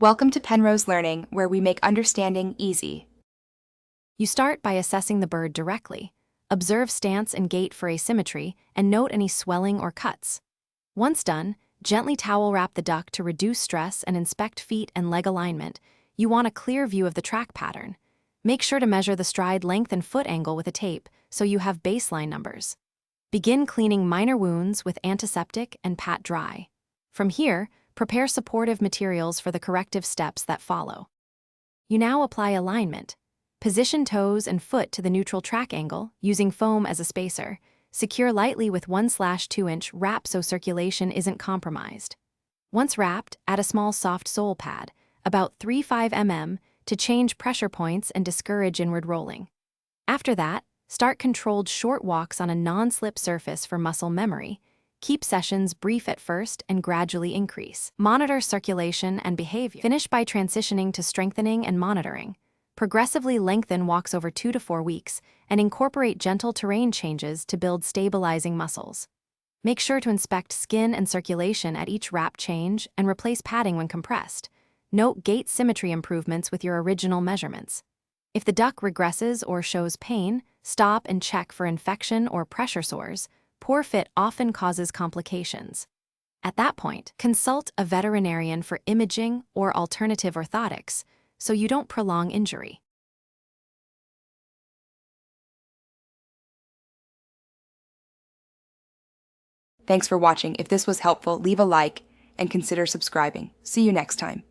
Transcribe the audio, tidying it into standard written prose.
Welcome to Penrose Learning, where we make understanding easy. You start by assessing the bird directly. Observe stance and gait for asymmetry, and note any swelling or cuts. Once done, gently towel wrap the duck to reduce stress and inspect feet and leg alignment. You want a clear view of the track pattern. Make sure to measure the stride length and foot angle with a tape so you have baseline numbers. Begin cleaning minor wounds with antiseptic and pat dry. From here, prepare supportive materials for the corrective steps that follow. You now apply alignment. Position toes and foot to the neutral track angle, using foam as a spacer. Secure lightly with 1/2-inch wrap so circulation isn't compromised. Once wrapped, add a small soft sole pad, about 3-5 mm, to change pressure points and discourage inward rolling. After that, start controlled short walks on a non-slip surface for muscle memory. Keep sessions brief at first and gradually increase. Monitor circulation and behavior. Finish by transitioning to strengthening and monitoring. Progressively lengthen walks over 2 to 4 weeks and incorporate gentle terrain changes to build stabilizing muscles. Make sure to inspect skin and circulation at each wrap change and replace padding when compressed. Note gait symmetry improvements with your original measurements. If the duck regresses or shows pain, stop and check for infection or pressure sores. Poor fit often causes complications. At that point, consult a veterinarian for imaging or alternative orthotics so you don't prolong injury. Thanks for watching. If this was helpful, leave a like and consider subscribing. See you next time.